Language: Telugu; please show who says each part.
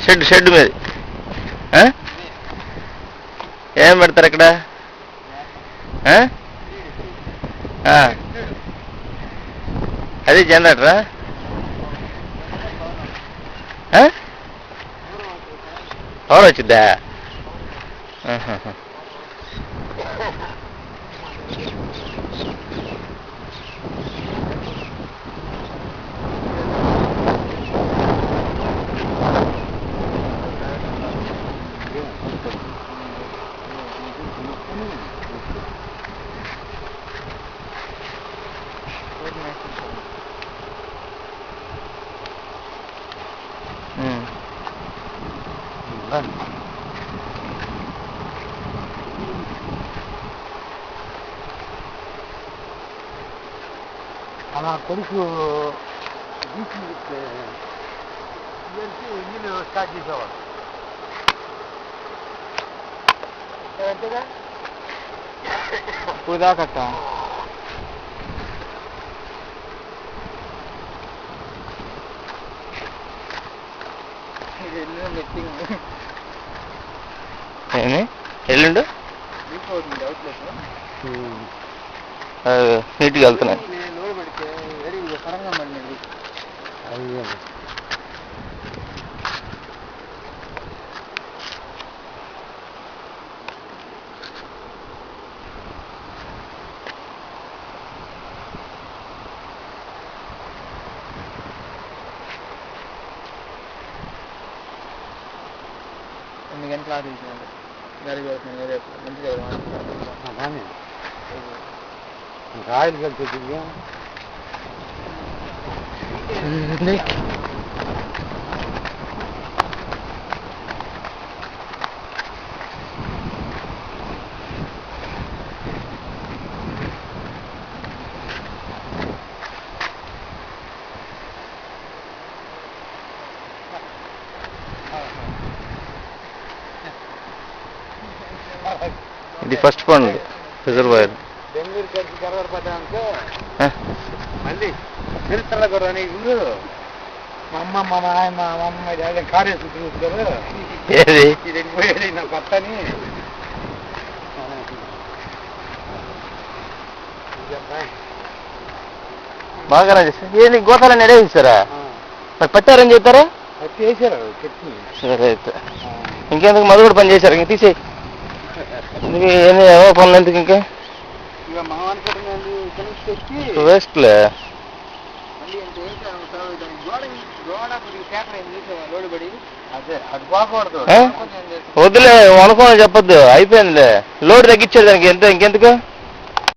Speaker 1: షెడ్ మీద ఏం పెడతారు ఇక్కడ? అది జనరేటరా? పవర్ వచ్చిద్దా?
Speaker 2: అలా కొడుకు ఇంజిన్ స్టార్ట్ చేసేవాడు. అంతేగా ఇప్పుడు దాకట్ట
Speaker 1: ఎల్లుండు నీట్గా వెళ్తున్నాయి.
Speaker 2: ఎన్ని గంటలు ఆడించాలి గాలి పెడుతున్నాయి రేపు మంచిగా ఆయిల్ కలిసి
Speaker 1: ఇది ఫస్ట్ పండు రిజర్వాయర్.
Speaker 2: బెంగళూరు కలిసి గర్వర్ పడ్డానుకో మళ్ళీ తిరుత్తల కూడా నీకు మా అమ్మ మా నాయన మా అమ్మ డాడీ కారు వేసుకుని చూస్తారు.
Speaker 1: ఏది
Speaker 2: ఇది పోయేది నా కొత్తని
Speaker 1: బాగా చేస్తారు. ఏంటి గోతాలని ఎడేసారా? మరి పట్టారని చెప్పారా?
Speaker 2: చేశారు చెట్టు.
Speaker 1: సరే అయితే ఇంకెందుకు మధు కూడా పని చేశారు? ఇంక తీసేయి. ఏవో పనులు ఎందుకు ఇంకా వేస్ట్లే. వద్దులే అనుకోని చెప్పొద్దు, అయిపోయిందిలే. లోడ్ తగ్గించాడు దానికి ఇంకెందుకు?